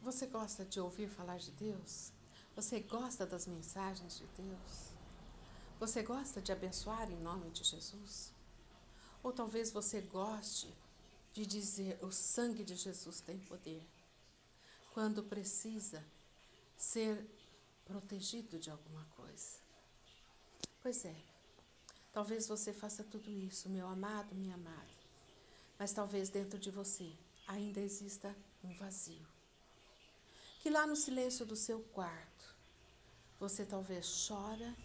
Você gosta de ouvir falar de Deus? Você gosta das mensagens de Deus? Você gosta de abençoar em nome de Jesus? Ou talvez você goste de dizer: o sangue de Jesus tem poder, quando precisa ser protegido de alguma coisa. Pois é, talvez você faça tudo isso, meu amado, minha amada, mas talvez dentro de você ainda exista um vazio. Que lá no silêncio do seu quarto, você talvez chora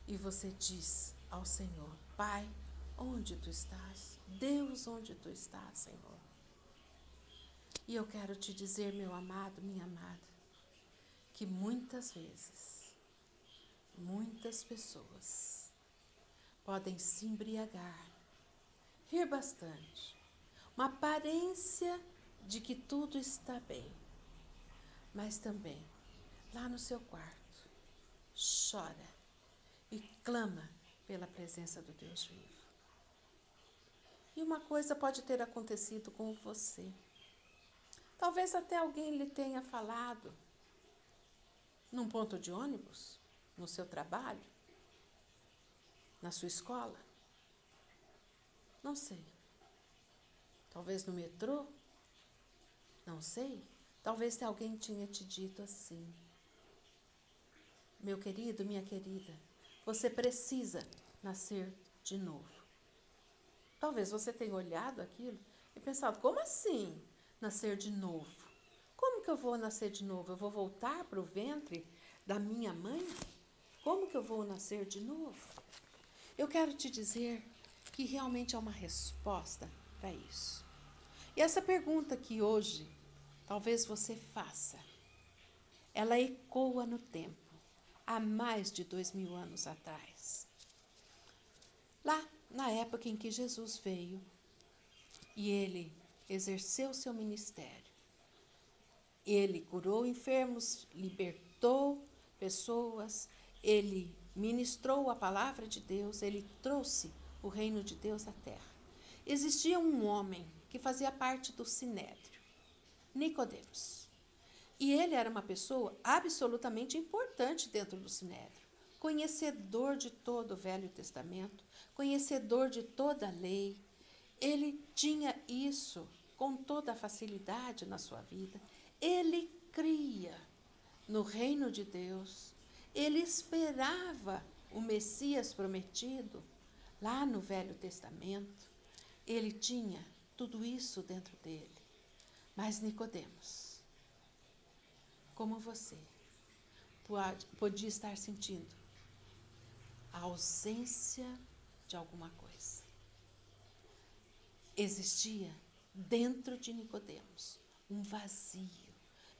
e você diz ao Senhor: Pai, onde tu estás? Deus, onde tu estás, Senhor? E eu quero te dizer, meu amado, minha amada, que muitas vezes, muitas pessoas podem se embriagar, rir bastante, uma aparência de que tudo está bem, mas também, lá no seu quarto, chora e clama pela presença do Deus vivo. E uma coisa pode ter acontecido com você. Talvez até alguém lhe tenha falado num ponto de ônibus, no seu trabalho, na sua escola. Não sei. Talvez no metrô. Não sei. Talvez alguém tenha te dito assim: meu querido, minha querida, você precisa nascer de novo. Talvez você tenha olhado aquilo e pensado: como assim nascer de novo? Como que eu vou nascer de novo? Eu vou voltar para o ventre da minha mãe? Como que eu vou nascer de novo? Eu quero te dizer que realmente há uma resposta para isso. E essa pergunta que hoje talvez você faça, ela ecoa no tempo, há mais de 2000 anos atrás. Lá, na época em que Jesus veio e ele exerceu seu ministério, ele curou enfermos, libertou pessoas, ele ministrou a palavra de Deus, ele trouxe o reino de Deus à terra. Existia um homem que fazia parte do Sinédrio, Nicodemos. E ele era uma pessoa absolutamente importante dentro do Sinédrio, conhecedor de todo o Velho Testamento, conhecedor de toda a lei. Ele tinha isso com toda a facilidade na sua vida. Ele cria no reino de Deus. Ele esperava o Messias prometido lá no Velho Testamento. Ele tinha tudo isso dentro dele. Mas Nicodemos, como você, podia estar sentindo a ausência de alguma coisa. Existia dentro de Nicodemos um vazio,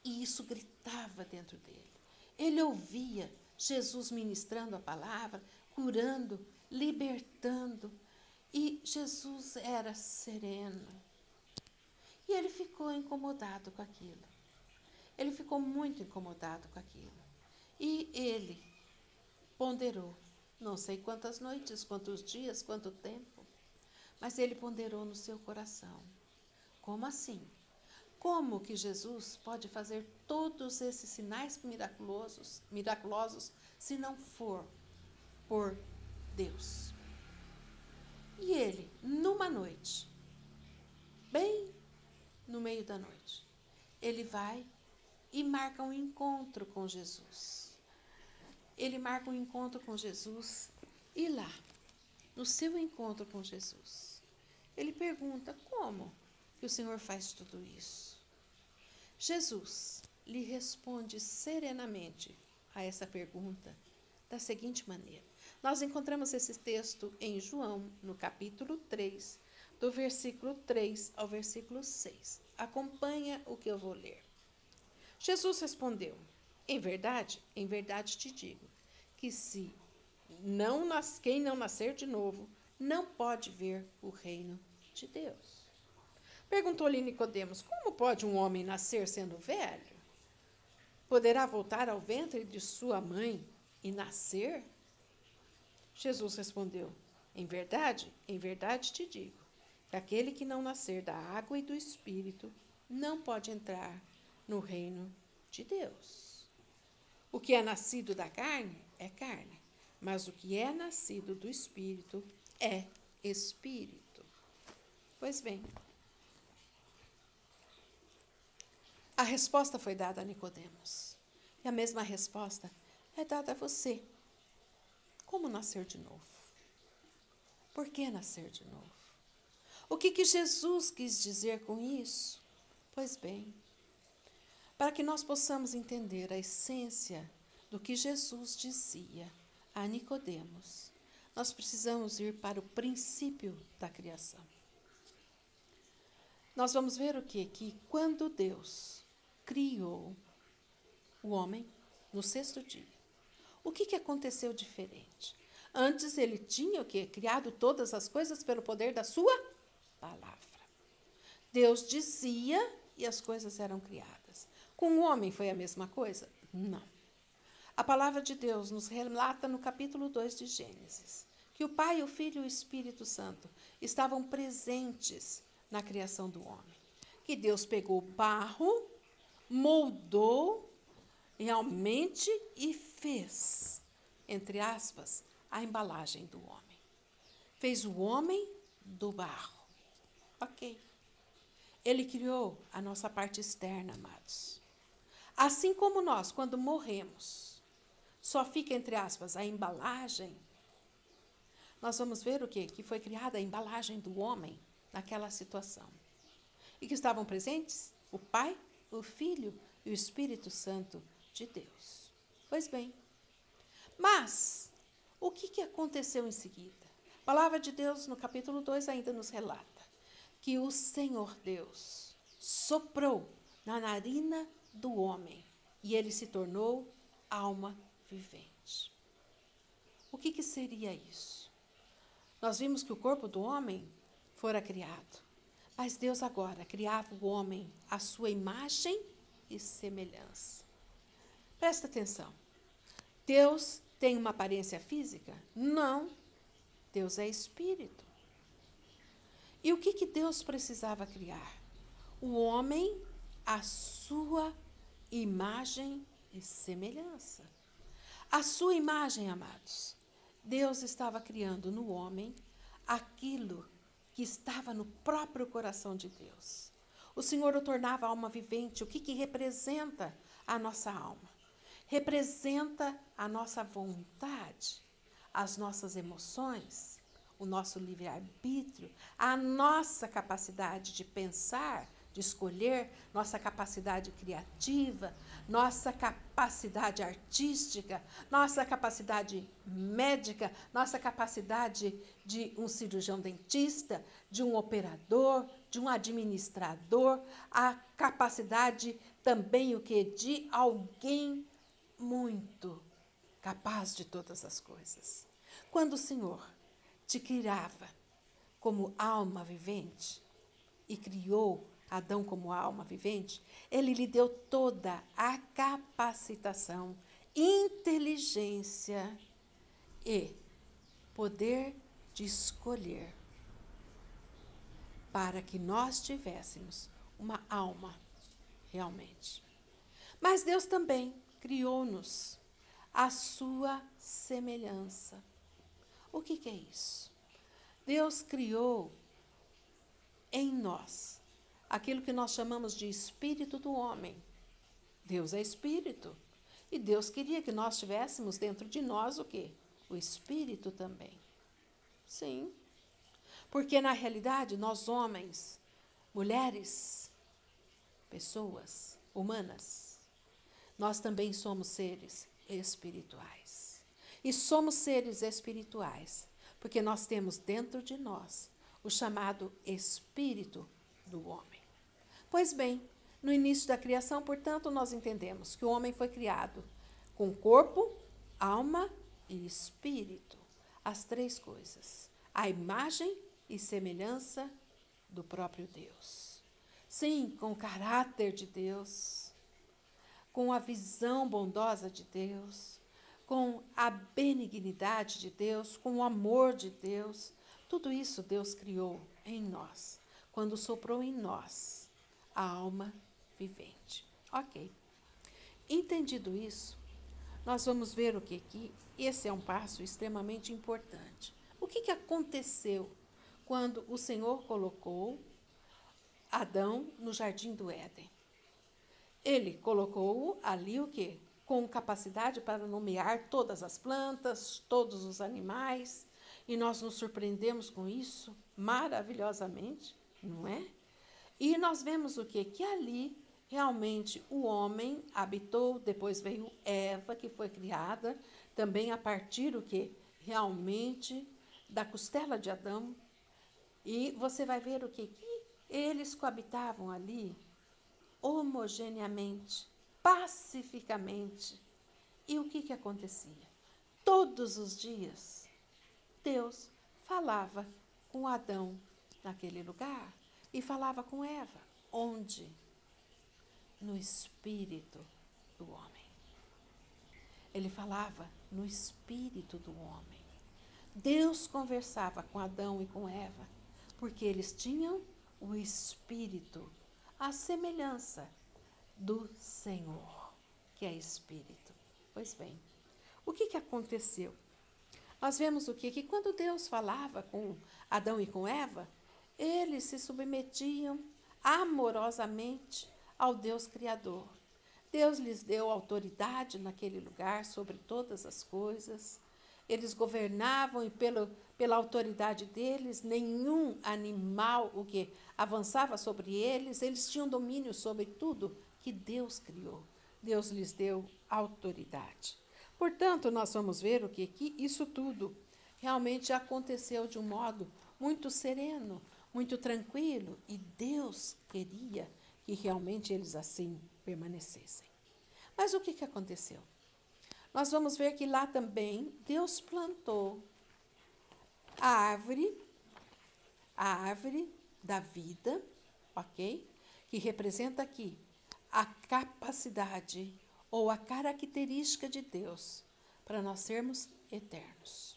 e isso gritava dentro dele. Ele ouvia Jesus ministrando a palavra, curando, libertando, e Jesus era sereno. E ele ficou incomodado com aquilo. Ele ficou muito incomodado com aquilo. E ele ponderou, não sei quantas noites, quantos dias, quanto tempo, mas ele ponderou no seu coração: como assim? Como que Jesus pode fazer todos esses sinais miraculosos se não for por Deus? E ele, numa noite, bem no meio da noite, ele vai e marca um encontro com Jesus. Ele marca um encontro com Jesus e lá, no seu encontro com Jesus, ele pergunta: como que o Senhor faz tudo isso? Jesus lhe responde serenamente a essa pergunta da seguinte maneira. Nós encontramos esse texto em João, no capítulo 3, do versículo 3 ao versículo 6. Acompanha o que eu vou ler. Jesus respondeu: em verdade te digo, que quem não nascer de novo, não pode ver o reino de Deus. Perguntou-lhe Nicodemos: como pode um homem nascer sendo velho? Poderá voltar ao ventre de sua mãe e nascer? Jesus respondeu: em verdade te digo, que aquele que não nascer da água e do Espírito não pode entrar no reino de Deus. O que é nascido da carne é carne, mas o que é nascido do Espírito é Espírito. Pois bem, a resposta foi dada a Nicodemos. E a mesma resposta é dada a você. Como nascer de novo? Por que nascer de novo? O que Jesus quis dizer com isso? Pois bem, para que nós possamos entender a essência do que Jesus dizia a Nicodemos, nós precisamos ir para o princípio da criação. Nós vamos ver o quê? Que quando Deus criou o homem no sexto dia, o que aconteceu diferente? Antes ele tinha o quê? Criado todas as coisas pelo poder da sua palavra. Deus dizia e as coisas eram criadas. Com o homem foi a mesma coisa? Não. A palavra de Deus nos relata no capítulo 2 de Gênesis que o Pai, o Filho e o Espírito Santo estavam presentes na criação do homem. Que Deus pegou barro, moldou realmente e fez, entre aspas, a embalagem do homem. Fez o homem do barro. Ok. Ele criou a nossa parte externa, amados. Assim como nós, quando morremos, só fica, entre aspas, a embalagem, nós vamos ver o quê? Que foi criada a embalagem do homem naquela situação. E que estavam presentes o Pai, o Filho e o Espírito Santo de Deus. Pois bem, mas o que aconteceu em seguida? A palavra de Deus, no capítulo 2, ainda nos relata que o Senhor Deus soprou na narina do homem e ele se tornou alma vivente. O que seria isso? Nós vimos que o corpo do homem fora criado, mas Deus agora criava o homem à sua imagem e semelhança. Presta atenção. Deus tem uma aparência física? Não. Deus é espírito. E o que Deus precisava criar? O homem à sua imagem e semelhança. A sua imagem, amados. Deus estava criando no homem aquilo que estava no próprio coração de Deus. O Senhor o tornava alma vivente. O que representa a nossa alma? Representa a nossa vontade, as nossas emoções, o nosso livre-arbítrio, a nossa capacidade de pensar, de escolher, nossa capacidade criativa, nossa capacidade artística, nossa capacidade médica, nossa capacidade de um cirurgião dentista, de um operador, de um administrador, a capacidade também de alguém muito capaz de todas as coisas. Quando o Senhor te criava como alma vivente e criou Adão como alma vivente, ele lhe deu toda a capacitação, inteligência e poder de escolher para que nós tivéssemos uma alma realmente. Mas Deus também criou-nos à sua semelhança. O que é isso? Deus criou em nós aquilo que nós chamamos de espírito do homem. Deus é espírito. E Deus queria que nós tivéssemos dentro de nós o quê? O espírito também. Sim. Porque na realidade nós homens, mulheres, pessoas humanas, nós também somos seres espirituais. E somos seres espirituais porque nós temos dentro de nós o chamado espírito do homem. Pois bem, no início da criação, portanto, nós entendemos que o homem foi criado com corpo, alma e espírito. As três coisas. A imagem e semelhança do próprio Deus. Sim, com o caráter de Deus, com a visão bondosa de Deus, com a benignidade de Deus, com o amor de Deus. Tudo isso Deus criou em nós, quando soprou em nós a alma vivente. Ok. Entendido isso, nós vamos ver o que esse é um passo extremamente importante. O que aconteceu quando o Senhor colocou Adão no jardim do Éden? Ele colocou-o ali o quê? Com capacidade para nomear todas as plantas, todos os animais, e nós nos surpreendemos com isso maravilhosamente, não é? E nós vemos o quê? Que ali realmente o homem habitou, depois veio Eva, que foi criada também a partir o quê? Realmente da costela de Adão. E você vai ver o quê? Que eles coabitavam ali homogeneamente, pacificamente. E o que acontecia? Todos os dias, Deus falava com Adão naquele lugar e falava com Eva. Onde? No espírito do homem. Ele falava no espírito do homem. Deus conversava com Adão e com Eva, porque eles tinham o espírito, a semelhança do Senhor, que é espírito. Pois bem, o que aconteceu? Nós vemos o quê? Que quando Deus falava com Adão e com Eva, eles se submetiam amorosamente ao Deus Criador. Deus lhes deu autoridade naquele lugar sobre todas as coisas. Eles governavam e pela autoridade deles, nenhum animal o que avançava sobre eles, eles tinham domínio sobre tudo que Deus criou. Deus lhes deu autoridade. Portanto, nós vamos ver o que isso tudo realmente aconteceu de um modo muito sereno, muito tranquilo, e Deus queria que realmente eles assim permanecessem. Mas o que aconteceu? Nós vamos ver que lá também Deus plantou a árvore da vida, ok? Que representa aqui a capacidade ou a característica de Deus para nós sermos eternos.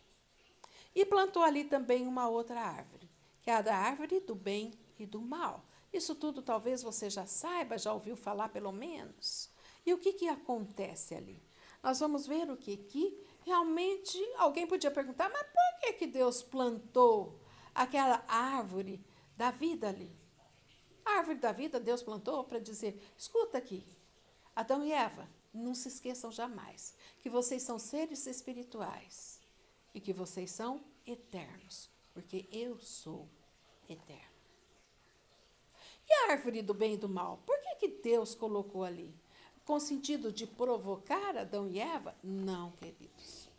E plantou ali também uma outra árvore, que é a da árvore do bem e do mal. Isso tudo talvez você já saiba, já ouviu falar pelo menos. E o que acontece ali? Nós vamos ver o que realmente alguém podia perguntar, mas por que Deus plantou aquela árvore da vida ali? A árvore da vida Deus plantou para dizer, escuta aqui, Adão e Eva, não se esqueçam jamais que vocês são seres espirituais e que vocês são eternos, porque eu sou eterno. E a árvore do bem e do mal, por que Deus colocou ali? Com o sentido de provocar Adão e Eva? Não, queridos.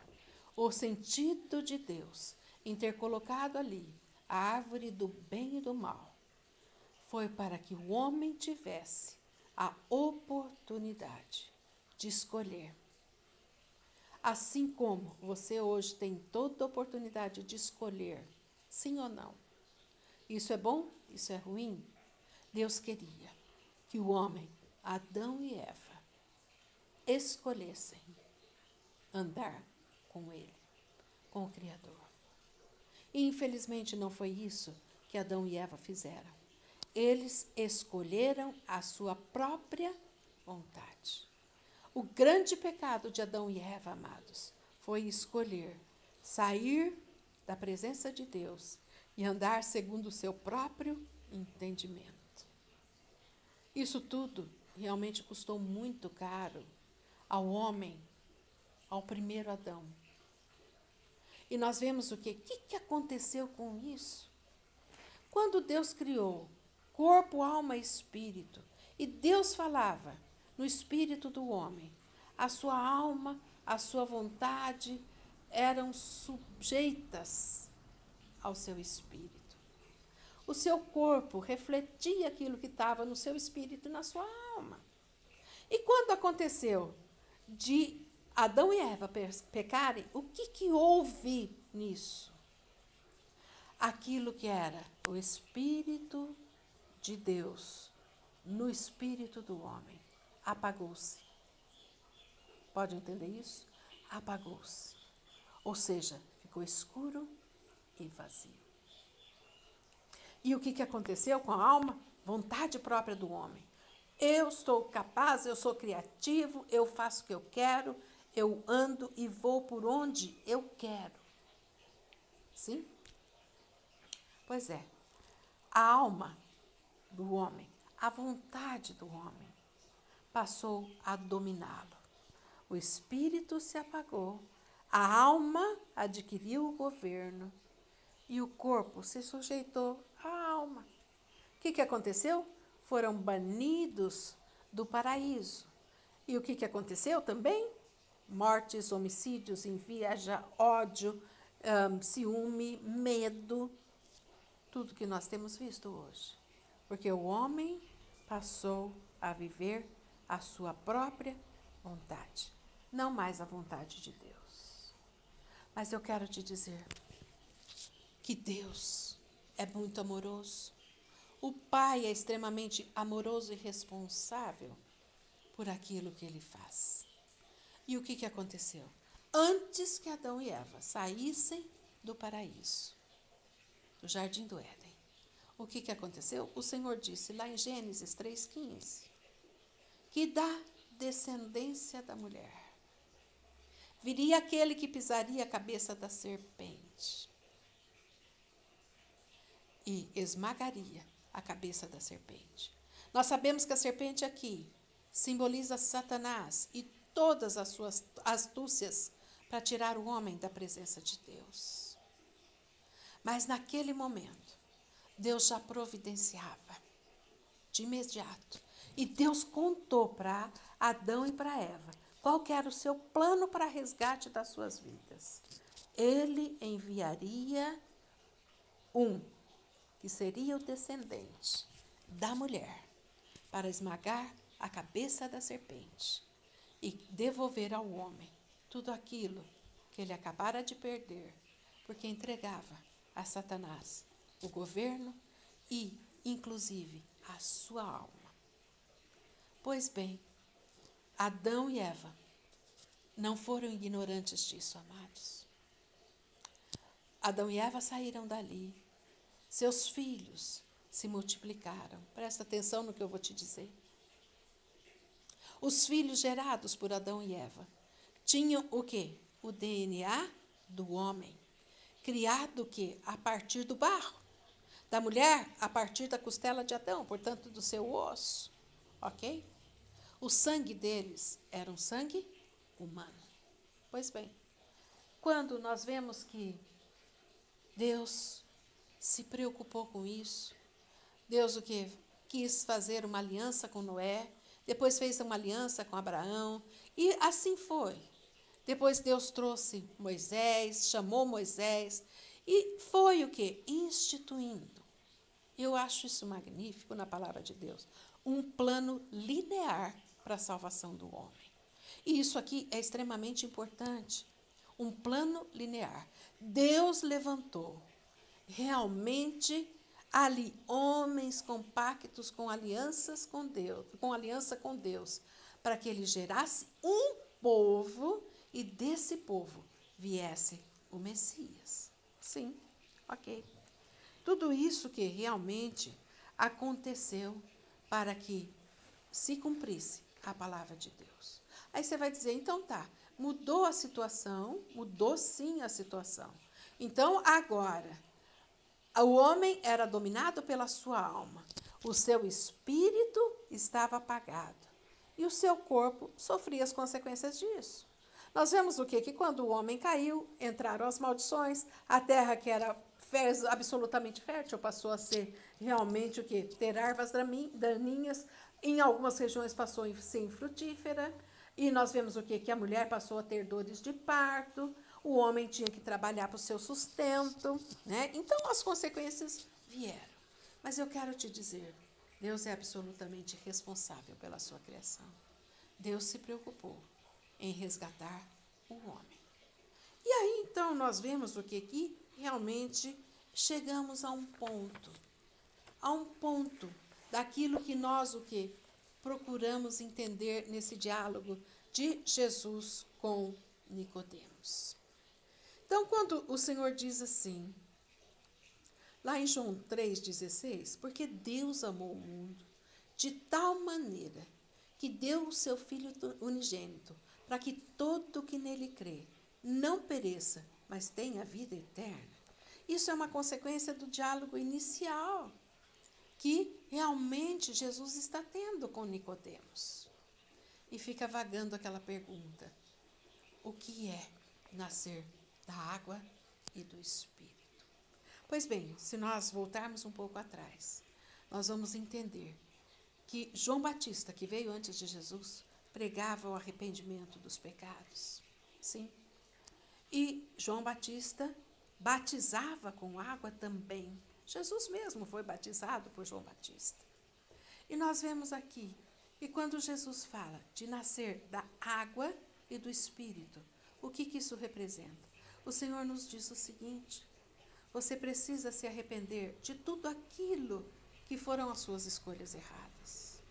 O sentido de Deus em ter colocado ali a árvore do bem e do mal foi para que o homem tivesse a oportunidade de escolher. Assim como você hoje tem toda a oportunidade de escolher, sim ou não. Isso é bom? Isso é ruim? Deus queria que o homem, Adão e Eva, escolhessem andar com ele, com o Criador. E infelizmente não foi isso que Adão e Eva fizeram. Eles escolheram a sua própria vontade. O grande pecado de Adão e Eva, amados, foi escolher sair da presença de Deus e andar segundo o seu próprio entendimento. Isso tudo realmente custou muito caro ao homem, ao primeiro Adão. E nós vemos o quê? O que aconteceu com isso? Quando Deus criou corpo, alma e espírito, e Deus falava no espírito do homem, a sua alma, a sua vontade eram sujeitas ao seu espírito. O seu corpo refletia aquilo que estava no seu espírito e na sua alma. E quando aconteceu de Adão e Eva pecarem, o que houve nisso? Aquilo que era o Espírito de Deus no espírito do homem apagou-se. Pode entender isso? Apagou-se. Ou seja, ficou escuro e vazio. E o que aconteceu com a alma? Vontade própria do homem. Eu sou capaz, eu sou criativo, eu faço o que eu quero, eu ando e vou por onde eu quero. Sim? Pois é. A alma do homem, a vontade do homem, passou a dominá-lo. O espírito se apagou, a alma adquiriu o governo e o corpo se sujeitou à alma. O que aconteceu? Foram banidos do paraíso. E o que aconteceu também? Mortes, homicídios, inveja, ódio, ciúme, medo, tudo que nós temos visto hoje. Porque o homem passou a viver a sua própria vontade, não mais a vontade de Deus. Mas eu quero te dizer que Deus é muito amoroso. O Pai é extremamente amoroso e responsável por aquilo que ele faz. E o que aconteceu? Antes que Adão e Eva saíssem do paraíso, do jardim do Éden, o que aconteceu? O Senhor disse lá em Gênesis 3,15, que da descendência da mulher viria aquele que pisaria a cabeça da serpente e esmagaria a cabeça da serpente. Nós sabemos que a serpente aqui simboliza Satanás e todas as suas astúcias para tirar o homem da presença de Deus. Mas naquele momento, Deus já providenciava de imediato. E Deus contou para Adão e para Eva qual que era o seu plano para resgate das suas vidas. Ele enviaria um que seria o descendente da mulher para esmagar a cabeça da serpente e devolver ao homem tudo aquilo que ele acabara de perder, porque entregava a Satanás o governo e, inclusive, a sua alma. Pois bem, Adão e Eva não foram ignorantes disso, amados. Adão e Eva saíram dali, seus filhos se multiplicaram. Presta atenção no que eu vou te dizer. Os filhos gerados por Adão e Eva tinham o quê? O DNA do homem, criado o quê? A partir do barro. Da mulher, a partir da costela de Adão, portanto, do seu osso. Ok? O sangue deles era um sangue humano. Pois bem, quando nós vemos que Deus se preocupou com isso, Deus o quê? Quis fazer uma aliança com Noé, depois fez uma aliança com Abraão, e assim foi. Depois Deus trouxe Moisés, chamou Moisés, e foi o quê? Instituindo. Eu acho isso magnífico na palavra de Deus. Um plano linear para a salvação do homem. E isso aqui é extremamente importante. Um plano linear. Deus levantou realmente ali homens compactos com alianças com Deus, com aliança com Deus, para que ele gerasse um povo e desse povo viesse o Messias. Sim, ok. Tudo isso que realmente aconteceu para que se cumprisse a palavra de Deus. Aí você vai dizer, então tá, mudou a situação, mudou sim a situação. Então agora, o homem era dominado pela sua alma, o seu espírito estava apagado e o seu corpo sofria as consequências disso. Nós vemos o quê? Que quando o homem caiu, entraram as maldições, a terra que era absolutamente fértil passou a ser realmente o quê? Ter ervas daninhas, em algumas regiões passou a ser infrutífera, e nós vemos o quê? Que a mulher passou a ter dores de parto, o homem tinha que trabalhar para o seu sustento, né? Então as consequências vieram. Mas eu quero te dizer, Deus é absolutamente responsável pela sua criação. Deus se preocupou em resgatar o homem. E aí, então, nós vemos o que realmente chegamos a um ponto daquilo que nós o que procuramos entender nesse diálogo de Jesus com Nicodemos. Então, quando o Senhor diz assim, lá em João 3,16, porque Deus amou o mundo, de tal maneira que deu o seu Filho unigênito, para que todo que nele crê não pereça, mas tenha vida eterna. Isso é uma consequência do diálogo inicial que realmente Jesus está tendo com Nicodemos. E fica vagando aquela pergunta: o que é nascer da água e do Espírito? Pois bem, se nós voltarmos um pouco atrás, nós vamos entender que João Batista, que veio antes de Jesus, pregava o arrependimento dos pecados. Sim. E João Batista batizava com água também. Jesus mesmo foi batizado por João Batista. E nós vemos aqui que quando Jesus fala de nascer da água e do Espírito, o que isso representa? O Senhor nos diz o seguinte: você precisa se arrepender de tudo aquilo que foram as suas escolhas erradas.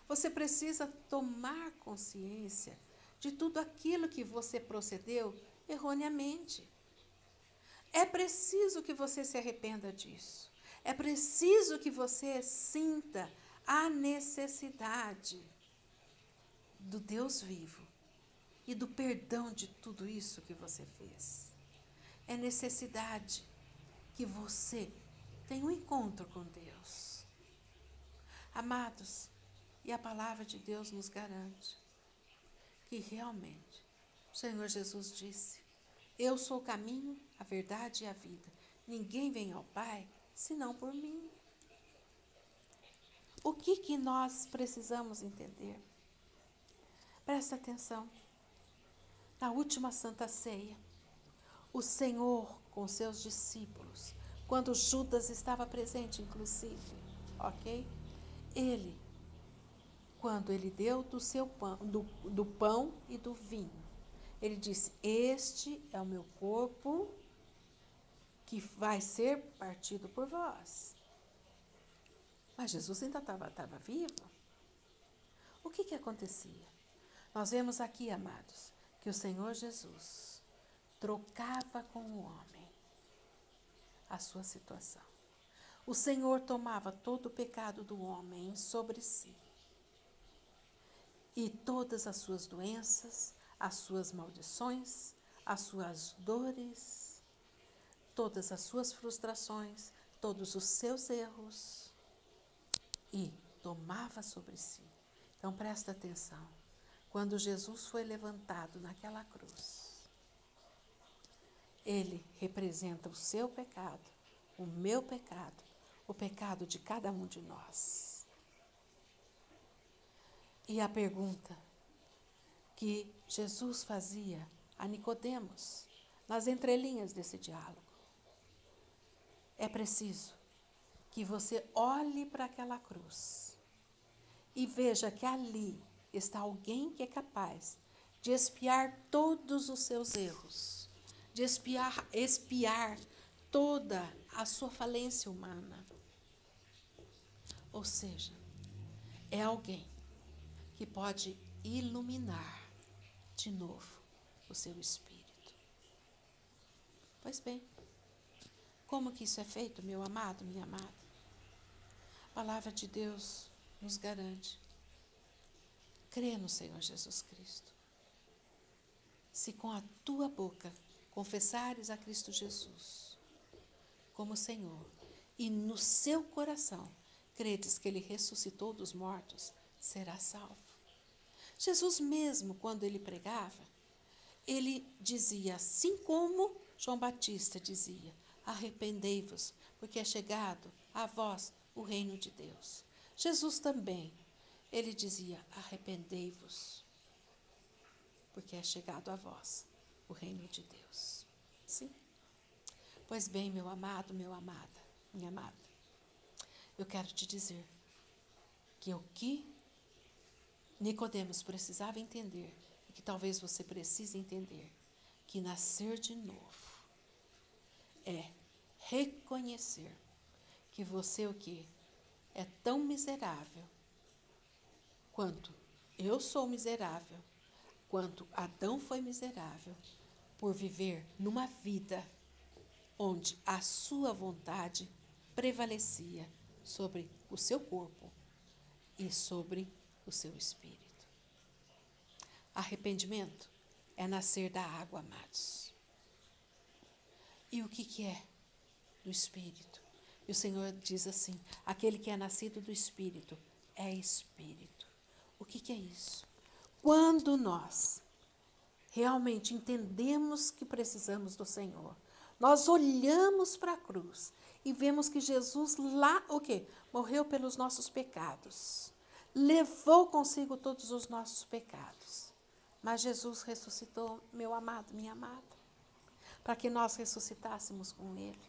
Você precisa tomar consciência de tudo aquilo que você procedeu erroneamente. É preciso que você se arrependa disso. É preciso que você sinta a necessidade do Deus vivo e do perdão de tudo isso que você fez. É necessidade que você tenha um encontro com Deus. Amados, e a palavra de Deus nos garante que realmente o Senhor Jesus disse: eu sou o caminho, a verdade e a vida. Ninguém vem ao Pai senão por mim. O que nós precisamos entender? Presta atenção. Na última Santa Ceia, o Senhor com seus discípulos, quando Judas estava presente, inclusive, ok? Quando ele deu do seu pão, do pão e do vinho, ele disse: este é o meu corpo que vai ser partido por vós. Mas Jesus ainda estava vivo. O que acontecia? Nós vemos aqui, amados, que o Senhor Jesus trocava com o homem a sua situação. O Senhor tomava todo o pecado do homem sobre si. E todas as suas doenças, as suas maldições, as suas dores, todas as suas frustrações, todos os seus erros, e tomava sobre si. Então presta atenção. Quando Jesus foi levantado naquela cruz, ele representa o seu pecado, o meu pecado, o pecado de cada um de nós. E a pergunta que Jesus fazia a Nicodemos, nas entrelinhas desse diálogo: é preciso que você olhe para aquela cruz e veja que ali está alguém que é capaz de expiar todos os seus erros, de expiar toda a sua falência humana. Ou seja, é alguém que pode iluminar de novo o seu espírito. Pois bem, como que isso é feito, meu amado, minha amada? A palavra de Deus nos garante. Crê no Senhor Jesus Cristo. Se com a tua boca confessares a Cristo Jesus como Senhor, e no seu coração credes que Ele ressuscitou dos mortos, serás salvo. Jesus mesmo, quando Ele pregava, Ele dizia, assim como João Batista dizia: arrependei-vos, porque é chegado a vós o reino de Deus. Jesus também, Ele dizia: arrependei-vos, porque é chegado a vós o reino de Deus. Sim? Pois bem, meu amado, minha amada, eu quero te dizer que o que Nicodemos precisava entender, e que talvez você precise entender, que nascer de novo é reconhecer que você o quê? É tão miserável quanto eu sou miserável, quanto Adão foi miserável, por viver numa vida onde a sua vontade prevalecia sobre o seu corpo e sobre o seu espírito. Arrependimento é nascer da água, amados. E o que é? Do espírito. E o Senhor diz assim: aquele que é nascido do espírito é espírito. O que é isso? Quando nós realmente entendemos que precisamos do Senhor, nós olhamos para a cruz e vemos que Jesus lá, o quê? Morreu pelos nossos pecados. Levou consigo todos os nossos pecados. Mas Jesus ressuscitou, meu amado, minha amada, para que nós ressuscitássemos com Ele.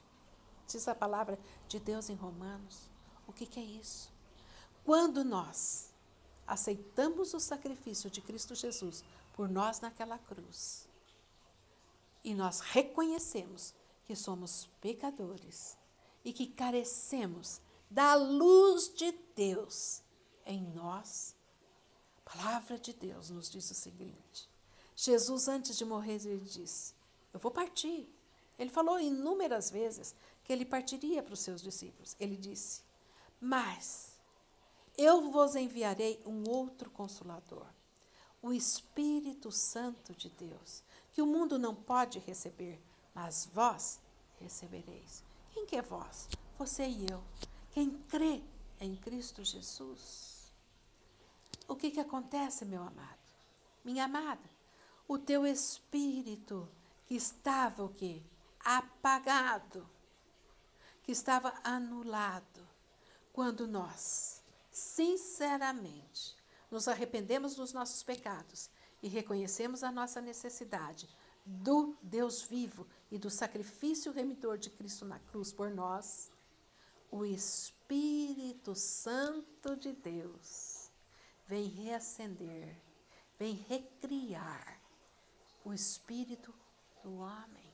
Diz a palavra de Deus em Romanos. O que é isso? Quando nós aceitamos o sacrifício de Cristo Jesus por nós naquela cruz, e nós reconhecemos que somos pecadores e que carecemos da luz de Deus em nós, a palavra de Deus nos diz o seguinte: Jesus, antes de morrer, ele disse: eu vou partir. Ele falou inúmeras vezes que ele partiria para os seus discípulos. Ele disse: mas eu vos enviarei um outro Consolador, o Espírito Santo de Deus, que o mundo não pode receber, mas vós recebereis. Quem que é vós? Você e eu. Quem crê em Cristo Jesus. O que acontece, meu amado? Minha amada, o teu espírito que estava o quê? Apagado, que estava anulado, quando nós, sinceramente, nos arrependemos dos nossos pecados e reconhecemos a nossa necessidade do Deus vivo e do sacrifício remidor de Cristo na cruz por nós, o Espírito Santo de Deus vem reacender, vem recriar o espírito do homem.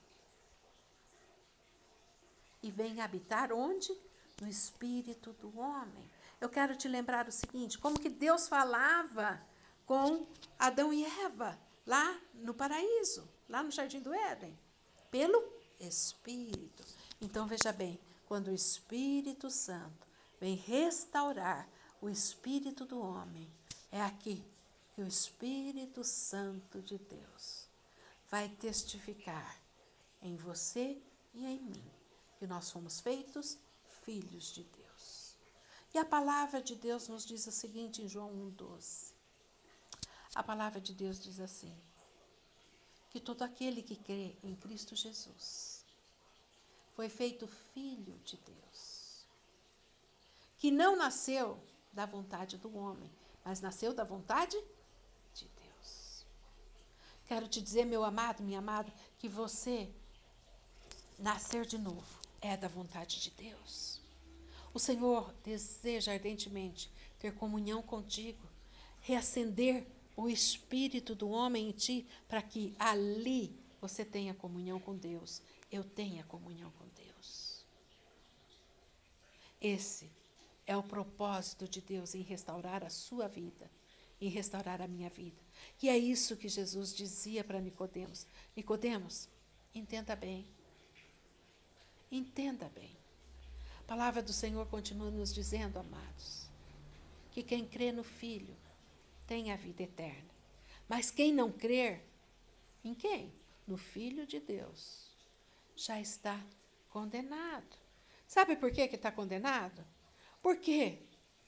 E vem habitar onde? No espírito do homem. Eu quero te lembrar o seguinte: como que Deus falava com Adão e Eva lá no paraíso, lá no Jardim do Éden? Pelo Espírito. Então, veja bem, quando o Espírito Santo vem restaurar o espírito do homem, é aqui que o Espírito Santo de Deus vai testificar em você e em mim que nós fomos feitos filhos de Deus. E a palavra de Deus nos diz o seguinte em João 1,12. A palavra de Deus diz assim: que todo aquele que crê em Cristo Jesus foi feito filho de Deus, que não nasceu da vontade do homem, mas nasceu da vontade de Deus. Quero te dizer, meu amado, minha amada, que você nascer de novo é da vontade de Deus. O Senhor deseja ardentemente ter comunhão contigo, reacender o espírito do homem em ti, para que ali você tenha comunhão com Deus, eu tenha comunhão com Deus. Esse é o propósito de Deus em restaurar a sua vida, em restaurar a minha vida. E é isso que Jesus dizia para Nicodemos. Nicodemos, entenda bem. Entenda bem. A palavra do Senhor continua nos dizendo, amados, que quem crê no Filho tem a vida eterna. Mas quem não crer, em quem? No Filho de Deus, já está condenado. Sabe por que está condenado? Porque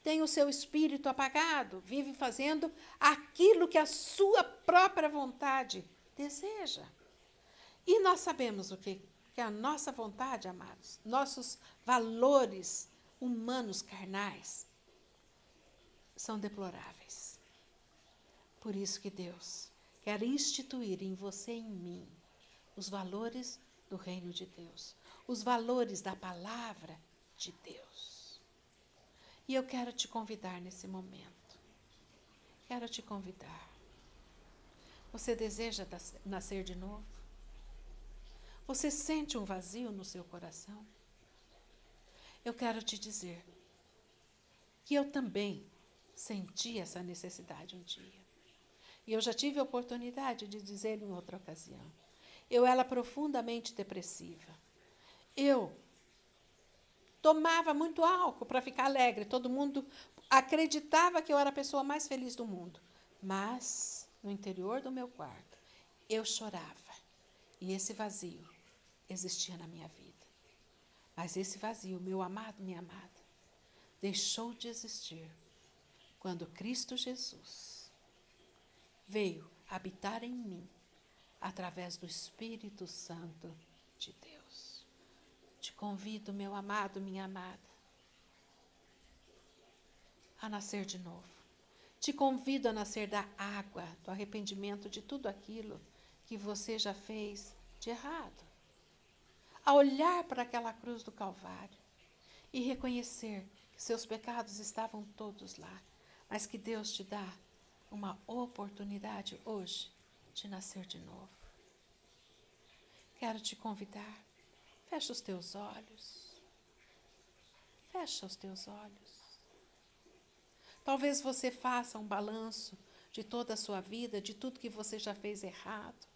tem o seu espírito apagado, vive fazendo aquilo que a sua própria vontade deseja. E nós sabemos o que a nossa vontade, amados, nossos valores humanos carnais são deploráveis. Por isso que Deus quer instituir em você e em mim os valores do reino de Deus, os valores da palavra de Deus. E eu quero te convidar nesse momento. Quero te convidar. Você deseja nascer de novo? Você sente um vazio no seu coração? Eu quero te dizer que eu também senti essa necessidade um dia. E eu já tive a oportunidade de dizer em outra ocasião. Eu era profundamente depressiva. Eu tomava muito álcool para ficar alegre. Todo mundo acreditava que eu era a pessoa mais feliz do mundo. Mas, no interior do meu quarto, eu chorava. E esse vazio existia na minha vida. Mas esse vazio, meu amado, minha amada, deixou de existir quando Cristo Jesus veio habitar em mim através do Espírito Santo de Deus. Te convido, meu amado, minha amada, a nascer de novo. Te convido a nascer da água, do arrependimento de tudo aquilo que você já fez de errado. A olhar para aquela cruz do Calvário e reconhecer que seus pecados estavam todos lá, mas que Deus te dá uma oportunidade hoje de nascer de novo. Quero te convidar, fecha os teus olhos. Fecha os teus olhos. Talvez você faça um balanço de toda a sua vida, de tudo que você já fez errado.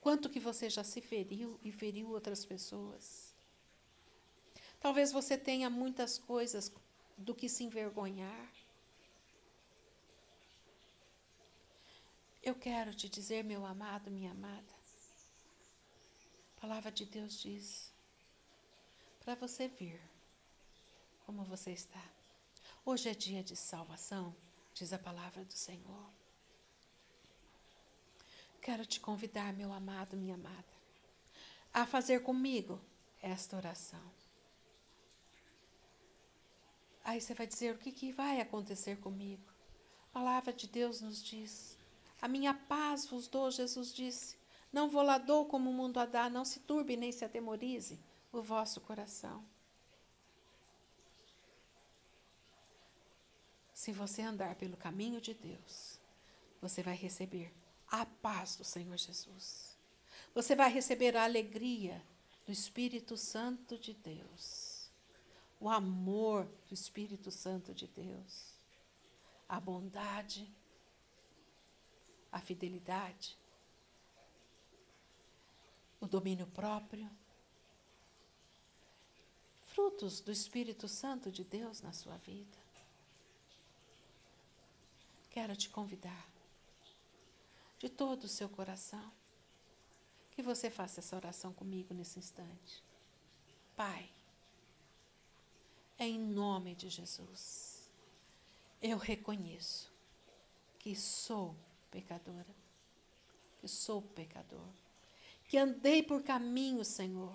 Quanto que você já se feriu e feriu outras pessoas. Talvez você tenha muitas coisas do que se envergonhar. Eu quero te dizer, meu amado, minha amada, a palavra de Deus diz, para você vir como você está. Hoje é dia de salvação, diz a palavra do Senhor. Quero te convidar, meu amado, minha amada, a fazer comigo esta oração. Aí você vai dizer, o que vai acontecer comigo? A palavra de Deus nos diz, a minha paz vos dou, Jesus disse, não vou lá dou como o mundo a dá, não se turbe nem se atemorize o vosso coração. Se você andar pelo caminho de Deus, você vai receber a paz do Senhor Jesus. Você vai receber a alegria do Espírito Santo de Deus. O amor do Espírito Santo de Deus. A bondade, a fidelidade, o domínio próprio. Frutos do Espírito Santo de Deus na sua vida. Quero te convidar, de todo o seu coração, que você faça essa oração comigo nesse instante. Pai, em nome de Jesus, eu reconheço que sou pecadora, que sou pecador, que andei por caminhos, Senhor,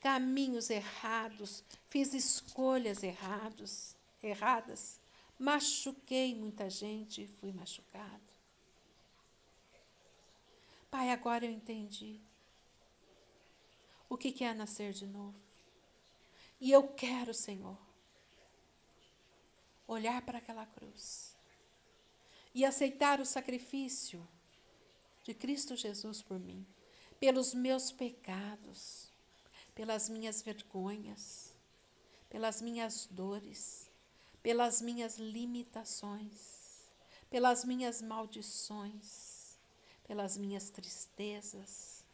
caminhos errados, fiz escolhas erradas, machuquei muita gente e fui machucado. Pai, agora eu entendi o que é nascer de novo. E eu quero, Senhor, olhar para aquela cruz e aceitar o sacrifício de Cristo Jesus por mim, pelos meus pecados, pelas minhas vergonhas, pelas minhas dores, pelas minhas limitações, pelas minhas maldições, pelas minhas tristezas,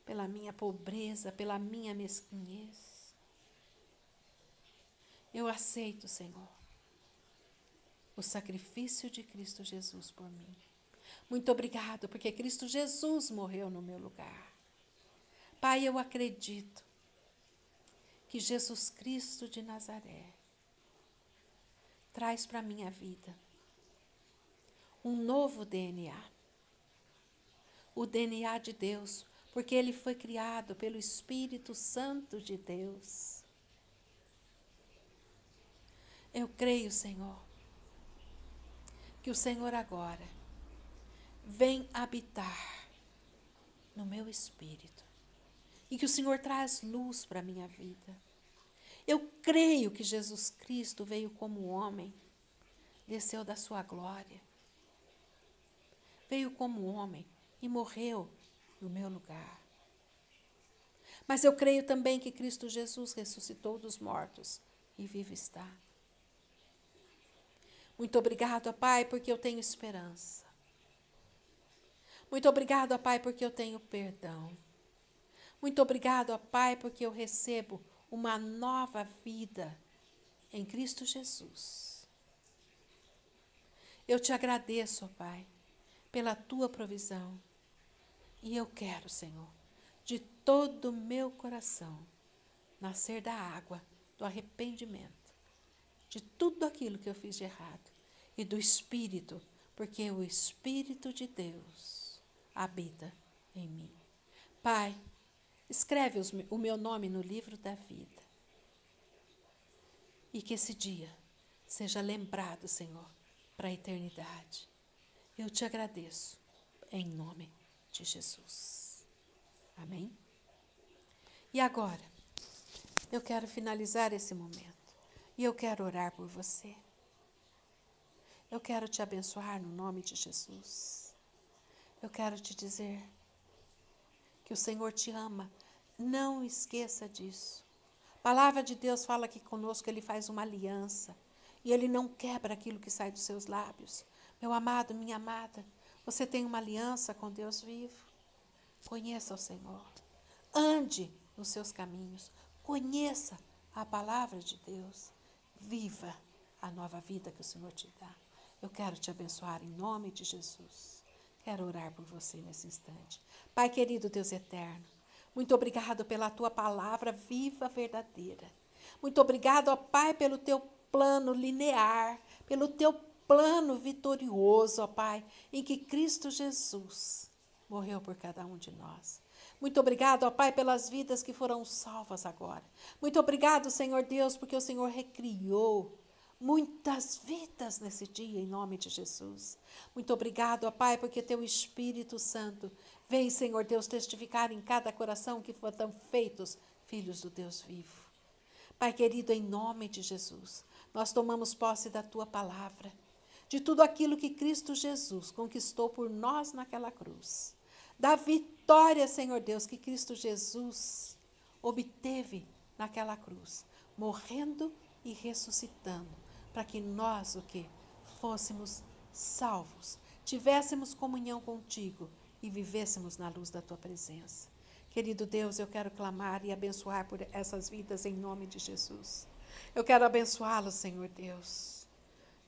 pela minha pobreza, pela minha mesquinhez. Eu aceito, Senhor, o sacrifício de Cristo Jesus por mim. Muito obrigado, porque Cristo Jesus morreu no meu lugar. Pai, eu acredito que Jesus Cristo de Nazaré traz para a minha vida um novo DNA. O DNA de Deus, porque ele foi criado pelo Espírito Santo de Deus. Eu creio, Senhor, que o Senhor agora vem habitar no meu espírito e que o Senhor traz luz para a minha vida. Eu creio que Jesus Cristo veio como homem, desceu da sua glória, veio como homem e morreu no meu lugar. Mas eu creio também que Cristo Jesus ressuscitou dos mortos e vivo está. Muito obrigado, Pai, porque eu tenho esperança. Muito obrigado, Pai, porque eu tenho perdão. Muito obrigado, Pai, porque eu recebo uma nova vida em Cristo Jesus. Eu te agradeço, ó Pai, pela tua provisão. E eu quero, Senhor, de todo o meu coração, nascer da água, do arrependimento, de tudo aquilo que eu fiz de errado, e do Espírito, porque o Espírito de Deus habita em mim. Pai, escreve o meu nome no livro da vida. E que esse dia seja lembrado, Senhor, para a eternidade. Eu te agradeço, em nome de Jesus. Amém? E agora, eu quero finalizar esse momento. E eu quero orar por você. Eu quero te abençoar no nome de Jesus. Eu quero te dizer que o Senhor te ama. Não esqueça disso. A palavra de Deus fala que conosco Ele faz uma aliança. E Ele não quebra aquilo que sai dos seus lábios. Meu amado, minha amada, você tem uma aliança com Deus vivo. Conheça o Senhor. Ande nos seus caminhos. Conheça a palavra de Deus. Viva a nova vida que o Senhor te dá. Eu quero te abençoar em nome de Jesus. Quero orar por você nesse instante. Pai querido, Deus eterno, muito obrigado pela tua palavra viva, verdadeira. Muito obrigado, ó Pai, pelo teu plano linear, pelo teu plano vitorioso, ó Pai, em que Cristo Jesus morreu por cada um de nós. Muito obrigado, ó Pai, pelas vidas que foram salvas agora. Muito obrigado, Senhor Deus, porque o Senhor recriou muitas vidas nesse dia, em nome de Jesus. Muito obrigado, ó Pai, porque teu Espírito Santo vem, Senhor Deus, testificar em cada coração que foram feitos filhos do Deus vivo. Pai querido, em nome de Jesus, nós tomamos posse da tua palavra, de tudo aquilo que Cristo Jesus conquistou por nós naquela cruz, da vitória, Senhor Deus, que Cristo Jesus obteve naquela cruz, morrendo e ressuscitando, para que nós, o quê? Fôssemos salvos, tivéssemos comunhão contigo e vivêssemos na luz da tua presença. Querido Deus, eu quero clamar e abençoar por essas vidas em nome de Jesus. Eu quero abençoá-los, Senhor Deus,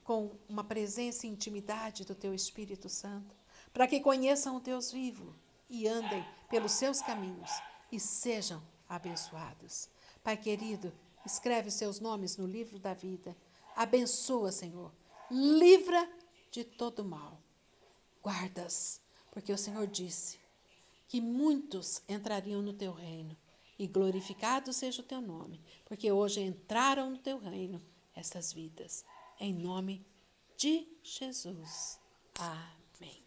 com uma presença e intimidade do teu Espírito Santo, para que conheçam o Deus vivo e andem pelos seus caminhos e sejam abençoados. Pai querido, escreve os seus nomes no livro da vida. Abençoa, Senhor. Livra de todo mal. Guarda-os, porque o Senhor disse que muitos entrariam no teu reino, e glorificado seja o teu nome, porque hoje entraram no teu reino estas vidas. Em nome de Jesus. Amém.